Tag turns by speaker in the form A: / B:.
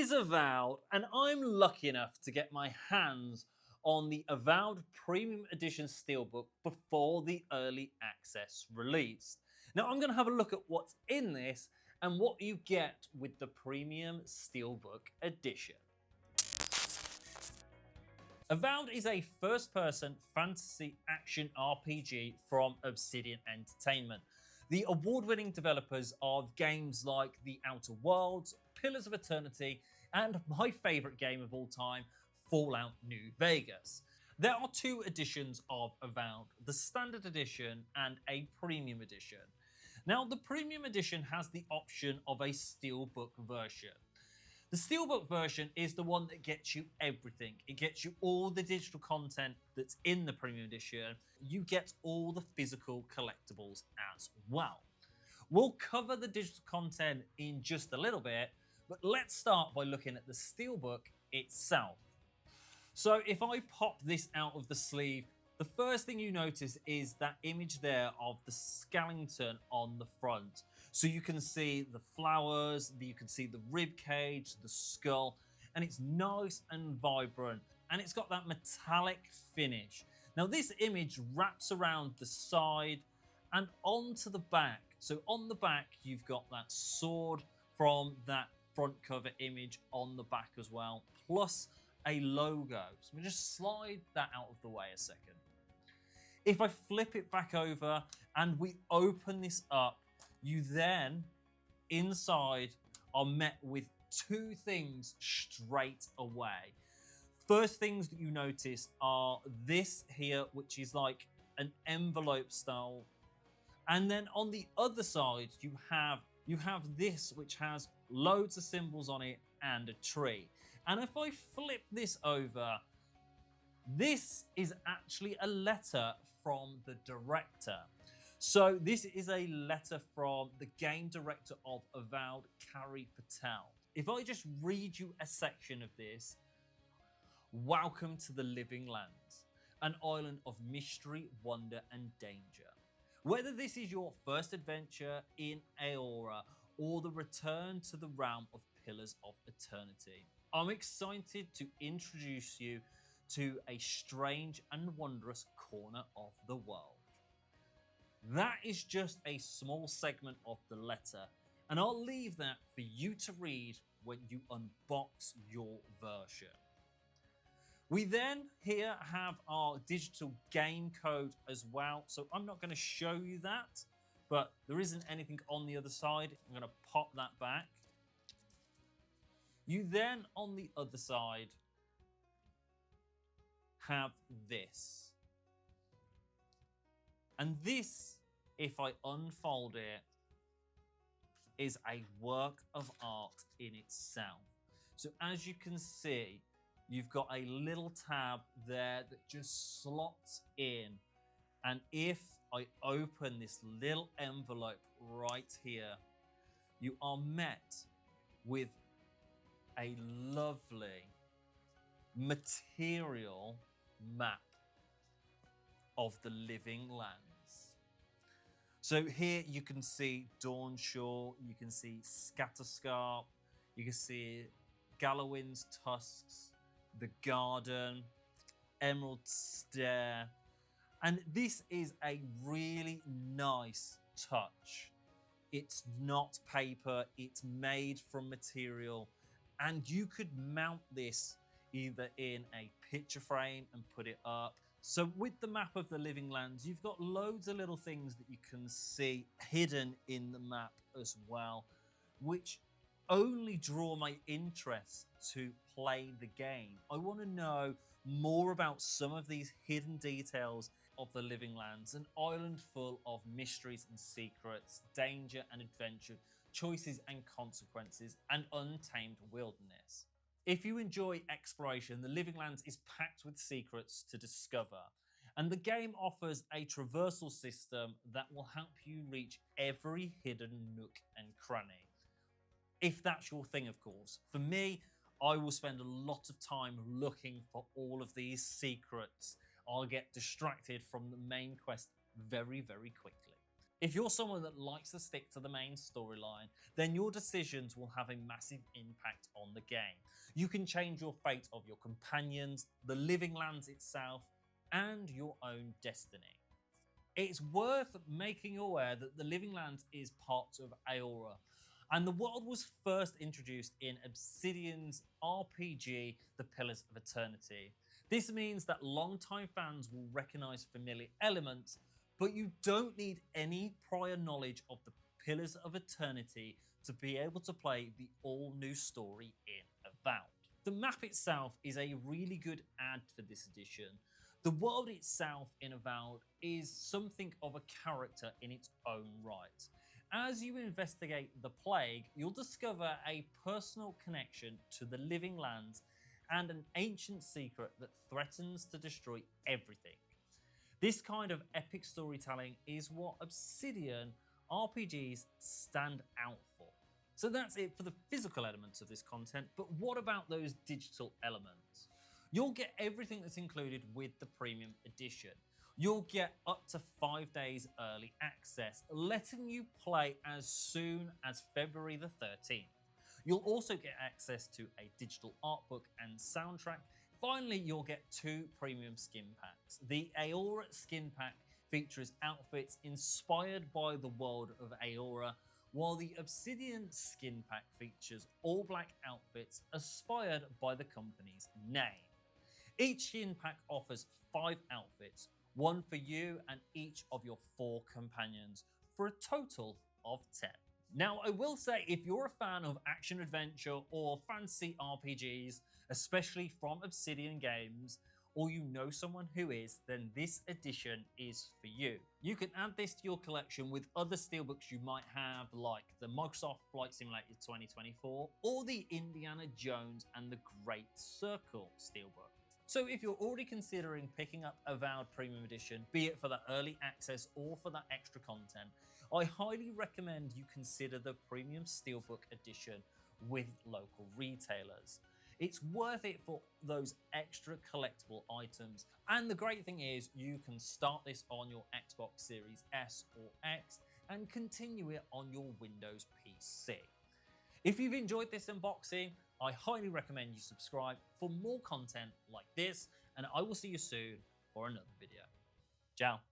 A: is Avowed, and I'm lucky enough to get my hands on the Avowed Premium Edition Steelbook before the early access release. Now I'm going to have a look at what's in this and what you get with the Premium Steelbook Edition. Avowed is a first-person fantasy action RPG from Obsidian Entertainment, the award-winning developers of games like The Outer Worlds, Pillars of Eternity, and my favourite game of all time, Fallout New Vegas. There are two editions of Avowed, the Standard Edition and a Premium Edition. Now, the Premium Edition has the option of a Steelbook version. The Steelbook version is the one that gets you everything. It gets you all the digital content that's in the Premium Edition. You get all the physical collectibles as well. We'll cover the digital content in just a little bit, but let's start by looking at the Steelbook itself. So if I pop this out of the sleeve, the first thing you notice is that image there of the skeleton on the front. So you can see the flowers, you can see the rib cage, the skull, and it's nice and vibrant, and it's got that metallic finish. Now this image wraps around the side and onto the back. So on the back, you've got that sword from that front cover image on the back as well, plus a logo. So we just slide that out of the way a second. If I flip it back over and we open this up, you then, inside, are met with two things straight away. First things that you notice are this here, which is like an envelope style. And then on the other side, you have this, which has loads of symbols on it and a tree. And if I flip this over, this is actually a letter from the director. So this is a letter from the game director of Avowed, Carrie Patel. If I just read you a section of this: welcome to the Living Lands, an island of mystery, wonder, and danger. Whether this is your first adventure in Aora or the return to the realm of Pillars of Eternity, I'm excited to introduce you to a strange and wondrous corner of the world. That is just a small segment of the letter, and I'll leave that for you to read when you unbox your version. We then here have our digital game code as well, so I'm not going to show you that, but there isn't anything on the other side. I'm going to pop that back. You then, on the other side, have this. And this, if I unfold it, is a work of art in itself. So as you can see, you've got a little tab there that just slots in. And if I open this little envelope right here, you are met with a lovely material map of the Living Lands. So here you can see Dawnshore, you can see Scatterscarp, you can see Gallowin's Tusks, the Garden, Emerald Stair, and this is a really nice touch. It's not paper, it's made from material, and you could mount this either in a picture frame and put it up. So with the map of the Living Lands, you've got loads of little things that you can see hidden in the map as well, which only draw my interest to play the game. I want to know more about some of these hidden details of the Living Lands, an island full of mysteries and secrets, danger and adventure, choices and consequences, and untamed wilderness. If you enjoy exploration, the Living Lands is packed with secrets to discover, and the game offers a traversal system that will help you reach every hidden nook and cranny. If that's your thing, of course. For me, I will spend a lot of time looking for all of these secrets. I'll get distracted from the main quest very, very quickly. If you're someone that likes to stick to the main storyline, then your decisions will have a massive impact on the game. You can change your fate of your companions, the Living Lands itself, and your own destiny. It's worth making you aware that the Living Lands is part of Aora, and the world was first introduced in Obsidian's RPG, The Pillars of Eternity. This means that longtime fans will recognize familiar elements, but you don't need any prior knowledge of the Pillars of Eternity to be able to play the all-new story in Avowed. The map itself is a really good add for this edition. The world itself in Avowed is something of a character in its own right. As you investigate the plague, you'll discover a personal connection to the Living Lands and an ancient secret that threatens to destroy everything. This kind of epic storytelling is what Obsidian RPGs stand out for. So that's it for the physical elements of this content, but what about those digital elements? You'll get everything that's included with the Premium Edition. You'll get up to 5 days early access, letting you play as soon as February the 13th. You'll also get access to a digital art book and soundtrack. Finally, you'll get 2 premium skin packs. The Aora skin pack features outfits inspired by the world of Aora, while the Obsidian skin pack features all black outfits inspired by the company's name. Each skin pack offers 5 outfits, 1 for you and each of your 4 companions, for a total of 10. Now, I will say, if you're a fan of action-adventure or fantasy RPGs, especially from Obsidian Games, or you know someone who is, then this edition is for you. You can add this to your collection with other steelbooks you might have, like the Microsoft Flight Simulator 2024 or the Indiana Jones and the Great Circle steelbook. So if you're already considering picking up Avowed Premium Edition, be it for that early access or for that extra content, I highly recommend you consider the Premium Steelbook Edition with local retailers. It's worth it for those extra collectible items. And the great thing is you can start this on your Xbox Series S or X and continue it on your Windows PC. If you've enjoyed this unboxing, I highly recommend you subscribe for more content like this, and I will see you soon for another video. Ciao.